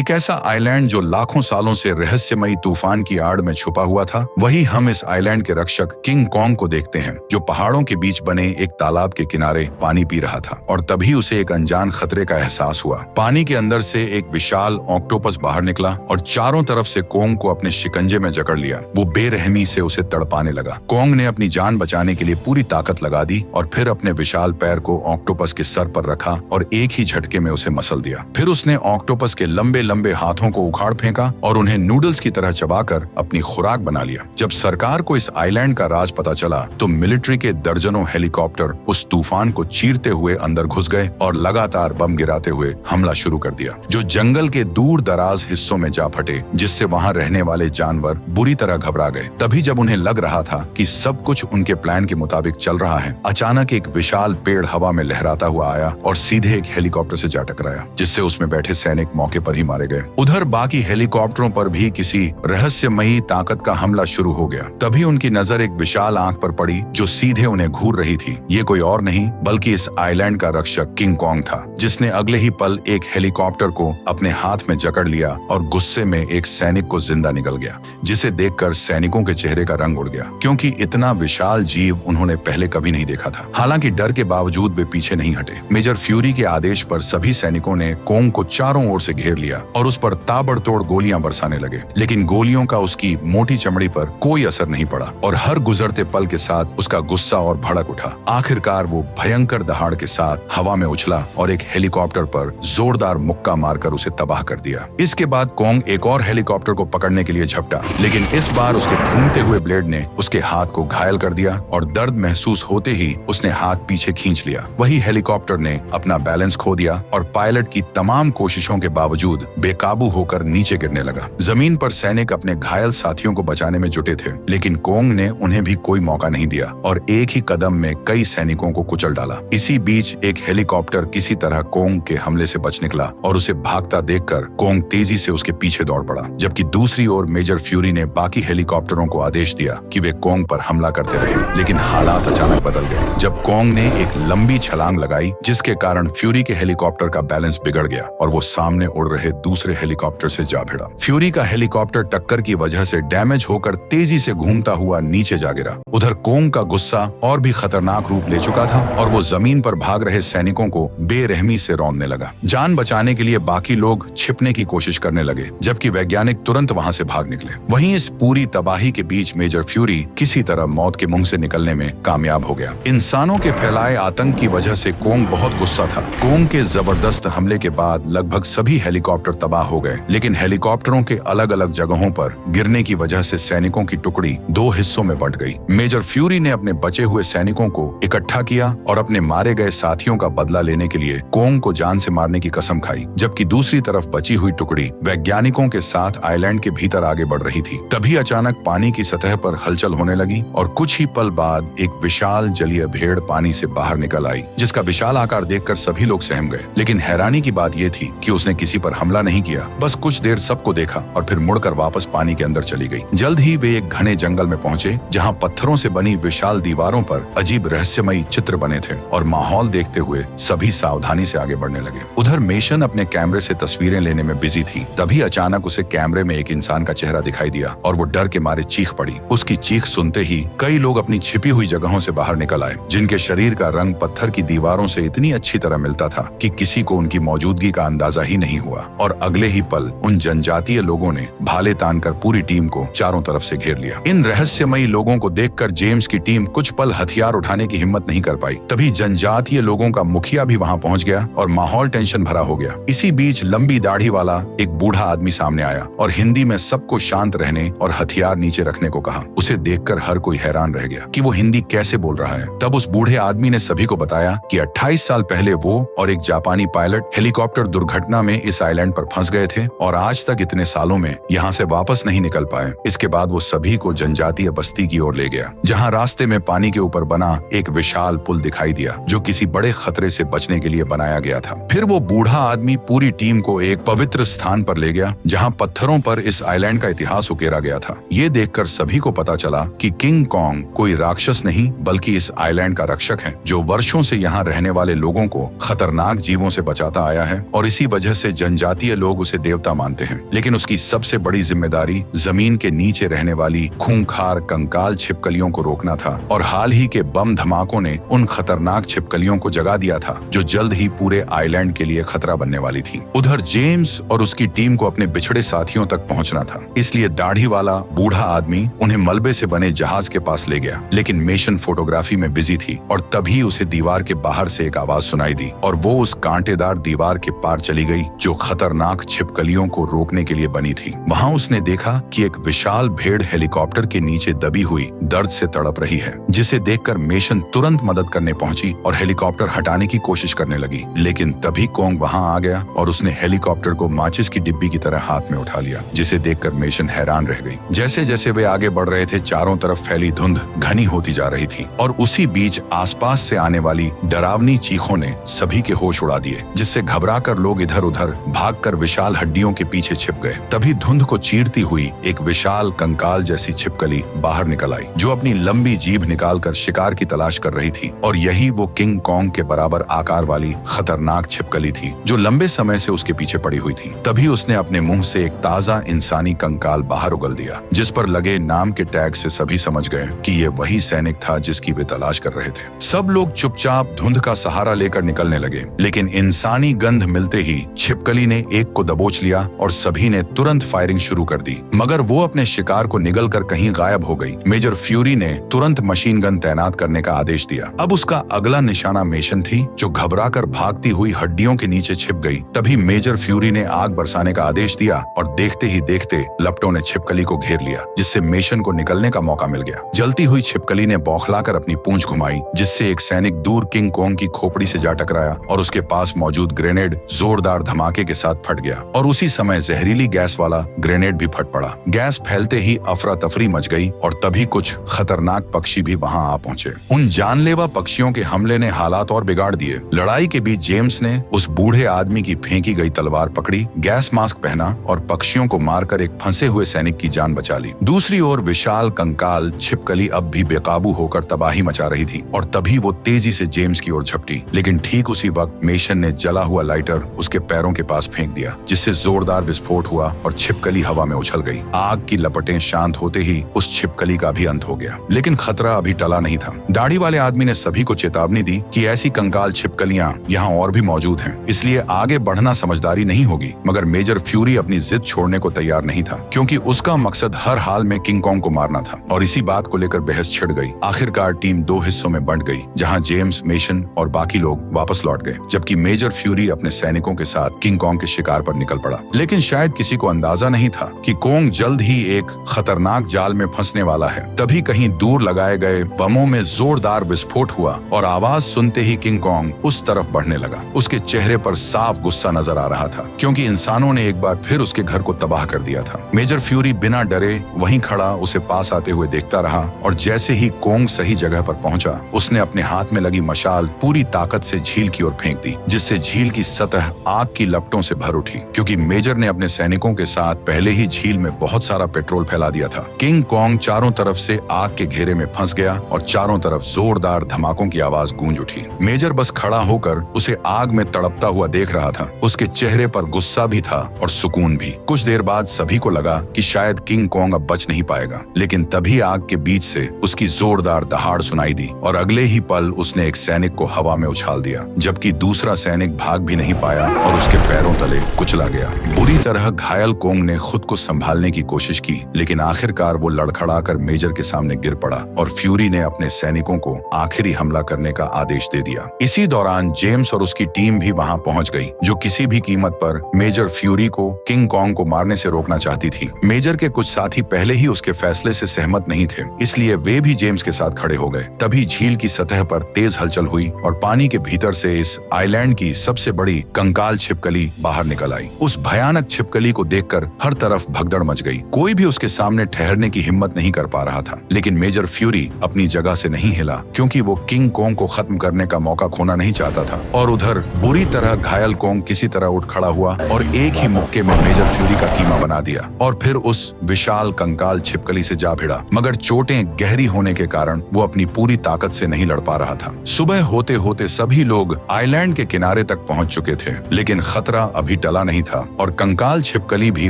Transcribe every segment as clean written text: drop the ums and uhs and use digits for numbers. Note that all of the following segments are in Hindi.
एक ऐसा आइलैंड जो लाखों सालों से रहस्यमयी तूफान की आड़ में छुपा हुआ था। वही हम इस आइलैंड के रक्षक किंग कॉन्ग को देखते हैं, जो पहाड़ों के बीच बने एक तालाब के किनारे पानी पी रहा था और तभी उसे एक अनजान खतरे का एहसास हुआ। पानी के अंदर से एक विशाल ऑक्टोपस बाहर निकला और चारों तरफ से कॉन्ग को अपने शिकंजे में जकड़ लिया। वो बेरहमी से उसे तड़पाने लगा। कॉन्ग ने अपनी जान बचाने के लिए पूरी ताकत लगा दी और फिर अपने विशाल पैर को ऑक्टोपस के सर पर रखा और एक ही झटके में उसे मसल दिया। फिर उसने ऑक्टोपस के लंबे लंबे हाथों को उखाड़ फेंका और उन्हें नूडल्स की तरह चबाकर अपनी खुराक बना लिया। जब सरकार को इस आइलैंड का राज पता चला तो मिलिट्री के दर्जनों हेलीकॉप्टर उस तूफान को चीरते हुए अंदर घुस गए और लगातार बम गिराते हुए हमला शुरू कर दिया, जो जंगल के दूर दराज हिस्सों में जा फटे, जिससे वहां रहने वाले जानवर बुरी तरह घबरा गए। तभी जब उन्हें लग रहा था कि सब कुछ उनके प्लान के मुताबिक चल रहा है, अचानक एक विशाल पेड़ हवा में लहराता हुआ आया और सीधे एक हेलीकॉप्टर से जा टकराया, जिससे उसमें बैठे सैनिक मौके पर ही मारे गए। उधर बाकी हेलीकॉप्टरों पर भी किसी रहस्यमयी ताकत का हमला शुरू हो गया। तभी उनकी नजर एक विशाल आंख पर पड़ी जो सीधे उन्हें घूर रही थी। ये कोई और नहीं बल्कि इस आइलैंड का रक्षक किंग कॉन्ग था, जिसने अगले ही पल एक हेलीकॉप्टर को अपने हाथ में जकड़ लिया और गुस्से में एक सैनिक को जिंदा निकल गया, जिसे देखकर सैनिकों के चेहरे का रंग उड़ गया, क्योंकि इतना विशाल जीव उन्होंने पहले कभी नहीं देखा था। हालांकि डर के बावजूद वे पीछे नहीं हटे। मेजर फ्यूरी के आदेश पर सभी सैनिकों ने कॉन्ग को चारों ओर से घेर लिया और उस पर ताबड़तोड़ गोलियां बरसाने लगे, लेकिन गोलियों का उसकी मोटी चमड़ी पर कोई असर नहीं पड़ा और हर गुजरते पल के साथ उसका गुस्सा और भड़क उठा। आखिरकार वो भयंकर दहाड़ के साथ हवा में उछला और एक हेलीकॉप्टर पर जोरदार मुक्का मारकर उसे तबाह कर दिया। इसके बाद कॉन्ग एक और हेलीकॉप्टर को पकड़ने के लिए झपटा, लेकिन इस बार उसके घूमते हुए ब्लेड ने उसके हाथ को घायल कर दिया और दर्द महसूस होते ही उसने हाथ पीछे खींच लिया। वही हेलीकॉप्टर ने अपना बैलेंस खो दिया और पायलट की तमाम कोशिशों के बावजूद बेकाबू होकर नीचे गिरने लगा। जमीन पर सैनिक अपने घायल साथियों को बचाने में जुटे थे, लेकिन कॉन्ग ने उन्हें भी कोई मौका नहीं दिया और एक ही कदम में कई सैनिकों को कुचल डाला। इसी बीच एक हेलीकॉप्टर किसी तरह कॉन्ग के हमले से बच निकला और उसे भागता देखकर कॉन्ग तेजी से उसके पीछे दौड़ पड़ा, जबकि दूसरी ओर मेजर फ्यूरी ने बाकी हेलीकॉप्टरों को आदेश दिया कि वे कॉन्ग पर हमला करते रहे। लेकिन हालात अचानक बदल गए जब कॉन्ग ने एक लंबी छलांग लगाई, जिसके कारण फ्यूरी के हेलीकॉप्टर का बैलेंस बिगड़ गया और वो सामने उड़ रहे दूसरे हेलीकॉप्टर से जा भिड़ा। फ्यूरी का हेलीकॉप्टर टक्कर की वजह से डैमेज होकर तेजी से घूमता हुआ नीचे जा गिरा। उधर कॉन्ग का गुस्सा और भी खतरनाक रूप ले चुका था और वो जमीन पर भाग रहे सैनिकों को बेरहमी से रौंदने लगा। जान बचाने के लिए बाकी लोग छिपने की कोशिश करने लगे, जबकि वैज्ञानिक तुरंत वहां से भाग निकले। वहीं इस पूरी तबाही के बीच मेजर फ्यूरी किसी तरह मौत के मुंह से निकलने में कामयाब हो गया। इंसानों के फैलाए आतंक की वजह से कॉन्ग बहुत गुस्सा था। कॉन्ग के जबरदस्त हमले के बाद लगभग सभी हेलीकॉप्टर तबाह हो गए, लेकिन हेलीकॉप्टरों के अलग अलग जगहों पर गिरने की वजह से सैनिकों की टुकड़ी दो हिस्सों में बंट गई। मेजर फ्यूरी ने अपने बचे हुए सैनिकों को इकट्ठा किया और अपने मारे गए साथियों का बदला लेने के लिए कॉन्ग को जान से मारने की कसम खाई, जबकि दूसरी तरफ बची हुई टुकड़ी वैज्ञानिकों के साथ आइलैंड के भीतर आगे बढ़ रही थी। तभी अचानक पानी की सतह पर हलचल होने लगी और कुछ ही पल बाद एक विशाल जलीय भेड़ पानी से बाहर निकल आई, जिसका विशाल आकार देखकर सभी लोग सहम गए। लेकिन हैरानी की बात यह थी कि उसने किसी पर हमला नहीं किया, बस कुछ देर सबको देखा और फिर मुड़कर वापस पानी के अंदर चली गई। जल्द ही वे एक घने जंगल में पहुंचे, जहां पत्थरों से बनी विशाल दीवारों पर अजीब रहस्यमयी चित्र बने थे और माहौल देखते हुए सभी सावधानी से आगे बढ़ने लगे। उधर मेशन अपने कैमरे से तस्वीरें लेने में बिजी थी। तभी अचानक उसे कैमरे में एक इंसान का चेहरा दिखाई दिया और वो डर के मारे चीख पड़ी। उसकी चीख सुनते ही कई लोग अपनी छिपी हुई जगहों से बाहर निकल आए, जिनके शरीर का रंग पत्थर की दीवारों से इतनी अच्छी तरह मिलता था कि किसी को उनकी मौजूदगी का अंदाजा ही नहीं हुआ। और अगले ही पल उन जनजातीय लोगों ने भाले तानकर पूरी टीम को चारों तरफ से घेर लिया। इन रहस्यमयी लोगों को देखकर जेम्स की टीम कुछ पल हथियार उठाने की हिम्मत नहीं कर पाई। तभी जनजातीय लोगों का मुखिया भी वहां पहुंच गया और माहौल टेंशन भरा हो गया। इसी बीच लंबी दाढ़ी वाला एक बूढ़ा आदमी सामने आया और हिंदी में सबको शांत रहने और हथियार नीचे रखने को कहा। उसे देखकर हर कोई हैरान रह गया कि वो हिंदी कैसे बोल रहा है। तब उस बूढ़े आदमी ने सभी को बताया कि 28 साल पहले वो और एक जापानी पायलट हेलीकॉप्टर दुर्घटना में इस आइलैंड पर फंस गए थे और आज तक इतने सालों में यहाँ से वापस नहीं निकल पाए। इसके बाद वो सभी को जनजातीय बस्ती की ओर ले गया, जहाँ रास्ते में पानी के ऊपर बना एक विशाल पुल दिखाई दिया, जो किसी बड़े खतरे से बचने के लिए बनाया गया था। फिर वो बूढ़ा आदमी पूरी टीम को एक पवित्र स्थान पर ले गया, जहाँ पत्थरों पर इस आइलैंड का इतिहास उकेरा गया था। ये देखकर सभी को पता चला कि किंग कॉन्ग कोई राक्षस नहीं बल्कि इस आइलैंड का रक्षक है, जो वर्षों से यहाँ रहने वाले लोगों को खतरनाक जीवों से बचाता आया है और इसी वजह से जनजातीय ये लोग उसे देवता मानते हैं, लेकिन उसकी सबसे बड़ी जिम्मेदारी जमीन के नीचे रहने वाली खूंखार कंकाल छिपकलियों को रोकना था। और हाल ही के बम धमाकों ने उन खतरनाक छिपकलियों को जगा दिया था जो जल्द ही पूरे आइलैंड के लिए खतरा बनने वाली थी। उधर जेम्स और उसकी टीम को अपने बिछड़े साथियों तक पहुंचना था, इसलिए दाढ़ी वाला बूढ़ा आदमी उन्हें मलबे से बने जहाज के पास ले गया। लेकिन मेशन फोटोग्राफी में बिजी थी और तभी उसे दीवार के बाहर से एक आवाज सुनाई दी और वो उस कांटेदार दीवार के पार चली गई जो खतरनाक छिपकलियों को रोकने के लिए बनी थी। वहां उसने देखा कि एक विशाल भेड़ हेलीकॉप्टर के नीचे दबी हुई दर्द से तड़प रही है, जिसे देखकर मेशन तुरंत मदद करने पहुंची और हेलीकॉप्टर हटाने की कोशिश करने लगी। लेकिन तभी कोंग वहां आ गया और उसने हेलीकॉप्टर को माचिस की डिब्बी की तरह हाथ में उठा लिया, जिसे देखकर मेशन हैरान रह गई। जैसे जैसे वे आगे बढ़ रहे थे, चारों तरफ फैली धुंध घनी होती जा रही थी और उसी बीच आसपास से आने वाली डरावनी चीखों ने सभी के होश उड़ा दिए, जिससे घबराकर लोग इधर उधर भागकर विशाल हड्डियों के पीछे छिप गए। तभी धुंध को चीरती हुई एक विशाल कंकाल जैसी छिपकली बाहर निकल आई, जो अपनी लंबी जीभ निकालकर शिकार की तलाश कर रही थी। और यही वो किंग कॉन्ग के बराबर आकार वाली खतरनाक छिपकली थी जो लंबे समय से उसके पीछे पड़ी हुई थी। तभी उसने अपने मुंह से एक ताजा इंसानी कंकाल बाहर उगल दिया, जिस पर लगे नाम के टैग से सभी समझ गए कि ये वही सैनिक था जिसकी वे तलाश कर रहे थे। सब लोग चुपचाप धुंध का सहारा लेकर निकलने लगे, लेकिन इंसानी गंध मिलते ही छिपकली ने एक को दबोच लिया और सभी ने तुरंत फायरिंग शुरू कर दी, मगर वो अपने शिकार को निगल कर कहीं गायब हो गई। मेजर फ्यूरी ने तुरंत मशीन गन तैनात करने का आदेश दिया। अब उसका अगला निशाना मेशन थी, जो घबराकर भागती हुई हड्डियों के नीचे छिप गई। तभी मेजर फ्यूरी ने आग बरसाने का आदेश दिया और देखते ही देखते लपटों ने छिपकली को घेर लिया, जिससे मेशन को निकलने का मौका मिल गया। जलती हुई छिपकली ने बौखलाकर अपनी पूंछ घुमाई, जिससे एक सैनिक दूर किंग कॉन्ग की खोपड़ी से जा टकराया और उसके पास मौजूद ग्रेनेड जोरदार धमाके के साथ फट गया। और उसी समय जहरीली गैस वाला ग्रेनेड भी फट पड़ा। गैस फैलते ही अफरा तफरी मच गई और तभी कुछ खतरनाक पक्षी भी वहां आ पहुंचे। उन जानलेवा पक्षियों के हमले ने हालात और बिगाड़ दिए। लड़ाई के बीच जेम्स ने उस बूढ़े आदमी की फेंकी गई तलवार पकड़ी, गैस मास्क पहना और पक्षियों को मारकर एक फंसे हुए सैनिक की जान बचा ली। दूसरी ओर विशाल कंकाल छिपकली अब भी बेकाबू होकर तबाही मचा रही थी और तभी वो तेजी से जेम्स की ओर झपटी। लेकिन ठीक उसी वक्त मेशन ने जला हुआ लाइटर उसके पैरों के पास फेंक दिया, जिससे जोरदार विस्फोट हुआ और छिपकली हवा में उछल गई। आग की लपटें शांत होते ही उस छिपकली का भी अंत हो गया। लेकिन खतरा अभी टला नहीं था। दाढ़ी वाले आदमी ने सभी को चेतावनी दी कि ऐसी कंकाल छिपकलियां यहाँ और भी मौजूद हैं, इसलिए आगे बढ़ना समझदारी नहीं होगी। मगर मेजर फ्यूरी अपनी जिद छोड़ने को तैयार नहीं था, क्योंकि उसका मकसद हर हाल में किंग कॉन्ग को मारना था। और इसी बात को लेकर बहस छिड़ गई। आखिरकार टीम दो हिस्सों में बंट गई, जहां जेम्स, मेशन और बाकी लोग वापस लौट गए, जबकि मेजर फ्यूरी अपने सैनिकों के साथ किंग कॉन्ग के शिकार पर निकल पड़ा। लेकिन शायद किसी को अंदाजा नहीं था कि कॉन्ग जल्द ही एक खतरनाक जाल में फंसने वाला है। तभी कहीं दूर लगाए गए बमों में जोरदार विस्फोट हुआ और आवाज सुनते ही किंग कॉन्ग उस तरफ बढ़ने लगा। उसके चेहरे पर साफ गुस्सा नजर आ रहा था, क्योंकि इंसानों ने एक बार फिर उसके घर को तबाह कर दिया था। मेजर फ्यूरी बिना डरे वहीं खड़ा उसे पास आते हुए देखता रहा और जैसे ही कॉन्ग सही जगह पर पहुंचा, उसने अपने हाथ में लगी मशाल पूरी ताकत से झील की ओर फेंक दी, जिससे झील की सतह आग की लपटों से भर उठी, क्योंकि मेजर ने अपने सैनिकों के साथ पहले ही झील में बहुत सारा पेट्रोल फैला दिया था। किंग कॉन्ग चारों तरफ से आग के घेरे में फंस गया और चारों तरफ जोरदार धमाकों की आवाज गूंज उठी। मेजर बस खड़ा होकर उसे आग में तड़पता हुआ देख रहा था। उसके चेहरे पर गुस्सा भी था और सुकून भी। कुछ देर बाद सभी को लगा कि शायद किंग कॉन्ग अब बच नहीं पाएगा, लेकिन तभी आग के बीच से उसकी जोरदार दहाड़ सुनाई दी और अगले ही पल उसने एक सैनिक को हवा में उछाल दिया, जबकि दूसरा सैनिक भाग भी नहीं पाया और उसके पैरों तले कुचला गया। बुरी तरह घायल कॉन्ग ने खुद को संभालने की कोशिश की, लेकिन आखिरकार वो लड़खड़ाकर मेजर के सामने गिर पड़ा और फ्यूरी ने अपने सैनिकों को आखिरी हमला करने का आदेश दे दिया। इसी दौरान जेम्स और उसकी टीम भी वहां पहुंच गई, जो किसी भी कीमत पर मेजर फ्यूरी को किंग कॉन्ग को मारने से रोकना चाहती थी। मेजर के कुछ साथी पहले ही उसके फैसले से सहमत नहीं थे, इसलिए वे भी जेम्स के साथ खड़े हो गए। तभी झील की सतह पर तेज हलचल हुई और पानी के भीतर से इस आइलैंड की सबसे बड़ी कंकाल छिपकली बाहर निकल आई। उस भयानक छिपकली को देखकर हर तरफ भगदड़ मच गई। कोई भी उसके सामने ठहरने की हिम्मत नहीं कर पा रहा था, लेकिन मेजर फ्यूरी अपनी जगह से नहीं हिला, क्योंकि वो किंग कॉन्ग को खत्म करने का मौका खोना नहीं चाहता था। और उधर बुरी तरह घायल कॉन्ग किसी तरह उठ खड़ा हुआ और एक ही मुक्के में मेजर फ्यूरी का कीमा बना दिया और फिर उस विशाल कंकाल छिपकली से जा भिड़ा। मगर चोटें गहरी होने के कारण वो अपनी पूरी ताकत से नहीं लड़ पा रहा था। सुबह होते होते सभी लोग आइलैंड के किनारे तक पहुंच चुके थे, लेकिन खतरा अभी टला नहीं था और कंकाल छिपकली भी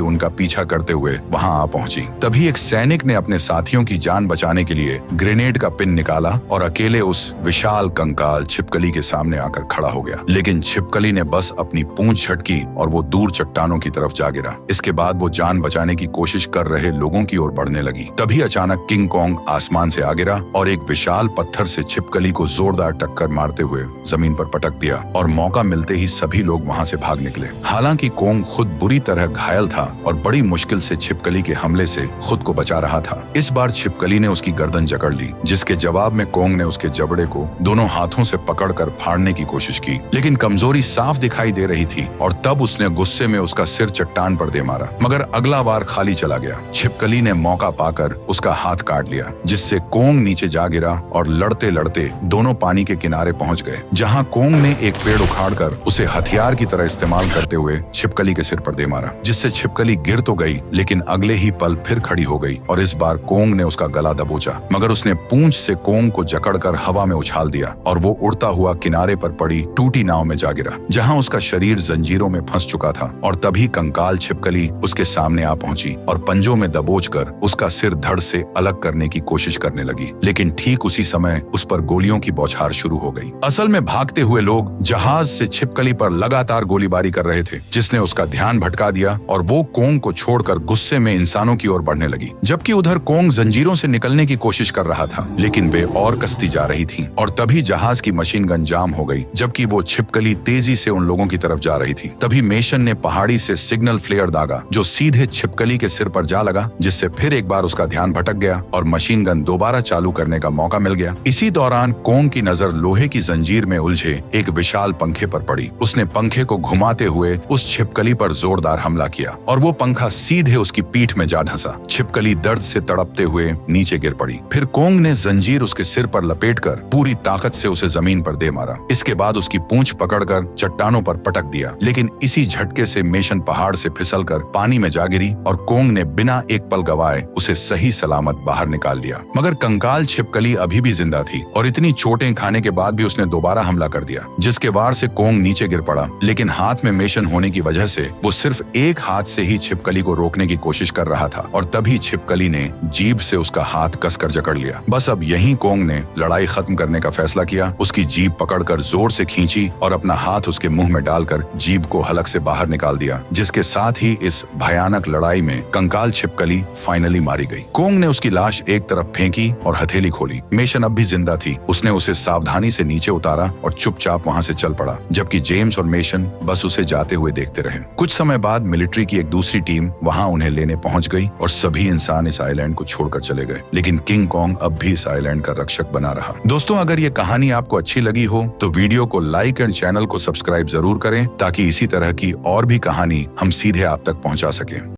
उनका पीछा करते हुए वहां आ पहुंची। तभी एक सैनिक ने अपने साथियों की जान बचाने के लिए ग्रेनेड का पिन निकाला और अकेले उस विशाल कंकाल छिपकली के सामने आकर खड़ा हो गया। लेकिन छिपकली ने बस अपनी पूंछ झटकी और वो दूर चट्टानों की तरफ जा गिरा। इसके बाद वो जान बचाने की कोशिश कर रहे लोगों की ओर बढ़ने लगी। तभी अचानक किंग कॉन्ग आसमान से आ गिरा और एक विशाल पत्थर से छिपकली को जोरदार टक्कर मारते हुए जमीन पर पटक दिया और मौका मिलते ही सभी लोग वहां से भाग निकले। हालांकि कॉन्ग खुद बुरी तरह घायल था और बड़ी मुश्किल से छिपकली के हमले से खुद को बचा रहा था। इस बार छिपकली ने उसकी गर्दन जकड़ ली, जिसके जवाब में कॉन्ग ने उसके जबड़े को दोनों हाथों से पकड़कर फाड़ने की कोशिश की, लेकिन कमजोरी साफ दिखाई दे रही थी और तब उसने गुस्से में उसका सिर चट्टान पर दे मारा, मगर अगला बार खाली चला गया। छिपकली ने मौका पाकर उसका हाथ काट लिया, जिससे कॉन्ग नीचे जा गिरा और लड़ते लड़ते दोनों पानी के किनारे पहुंच गए, जहां कॉन्ग ने एक पेड़ उखाड़कर उसे हथियार की तरह इस्तेमाल करते हुए छिपकली के सिर पर दे मारा, जिससे छिपकली गिर तो गई लेकिन अगले ही पल फिर खड़ी हो गई और इस बार कॉन्ग ने उसका गला दबोचा, मगर उसने पूंछ से कॉन्ग को जकड़कर हवा में उछाल दिया और वो उड़ता हुआ किनारे पर पड़ी टूटी नाव में जा गिरा, जहां उसका शरीर जंजीरों में फंस चुका था। और तभी कंकाल छिपकली उसके सामने आ पहुंची और पंजों में दबोचकर उसका सिर धड़ से अलग करने की कोशिश करने लगी, लेकिन ठीक उसी समय उस पर गोलियों की बौछार शुरू हो गई। असल में भागते हुए लोग जहाज से छिपकली पर लगातार गोलीबारी कर रहे थे, जिसने उसका ध्यान भटका दिया और वो कॉन्ग को छोड़कर गुस्से में इंसानों की ओर बढ़ने लगी, जबकि उधर कॉन्ग जंजीरों से निकलने की कोशिश कर रहा था, लेकिन वे और कसती जा रही थी। और तभी जहाज की मशीन गन जाम हो गई, जबकि वो छिपकली तेजी से उन लोगों की तरफ जा रही थी। तभी मेशन ने पहाड़ी से सिग्नल फ्लेयर दागा, जो सीधे छिपकली के सिर पर जा लगा, जिससे फिर एक बार उसका ध्यान भटक गया और मशीन गन दोबारा चालू करने का मौका मिल गया। इसी दौरान कॉन्ग की नजर लोहे की जंजीर में उलझे एक विशाल पंखे पर पड़ी। उसने पंखे को घुमाते हुए उस छिपकली पर जोरदार हमला किया और वो पंखा सीधे उसकी पीठ में जा धंसा। छिपकली दर्द से तड़पते हुए नीचे गिर पड़ी। फिर कॉन्ग ने जंजीर उसके सिर पर लपेटकर पूरी ताकत से उसे जमीन पर दे मारा। इसके बाद उसकी पूंछ पकड़कर चट्टानों पर पटक दिया, लेकिन इसी झटके से मेशन पहाड़ से फिसलकर पानी में जा गिरी और कॉन्ग ने बिना एक पल गवाए उसे सही सलामत बाहर निकाल दिया। मगर कंकाल छिपकली अभी भी जिंदा थी और इतनी चोटें खाने के बाद भी उसने दोबारा हमला कर दिया, जिसके वार से कॉन्ग नीचे गिर पड़ा। लेकिन हाथ में मेशन होने की वजह से वो सिर्फ एक हाथ से ही छिपकली को रोकने की कोशिश कर रहा था और तभी छिपकली ने जीभ से उसका हाथ कसकर जकड़ लिया। बस अब यहीं कॉन्ग ने लड़ाई खत्म करने का फैसला किया। उसकी जीभ पकड़कर जोर से खींची और अपना हाथ उसके मुंह में डालकर जीभ को हलक से बाहर निकाल दिया, जिसके साथ ही इस भयानक लड़ाई में कंकाल छिपकली फाइनली मारी गई। कॉन्ग ने उसकी लाश एक तरफ फेंकी और हथेली खोली। मेशन अब भी जिंदा थी। उसने उसे सावधानी से नीचे उतारा और चुपचाप वहां से चल पड़ा, जबकि जेम्स और मेशन बस उसे जाते हुए देखते रहे। कुछ समय बाद मिलिट्री की एक दूसरी टीम वहां उन्हें लेने पहुंच गई और सभी इंसान इस आइलैंड को छोड़कर चले गए, लेकिन किंग कॉन्ग अब भी इस आइलैंड का रक्षक बना रहा। दोस्तों, अगर ये कहानी आपको अच्छी लगी हो तो वीडियो को लाइक एंड चैनल को सब्सक्राइब जरूर करें, ताकि इसी तरह की और भी कहानी हम सीधे आप तक पहुंचा सकें।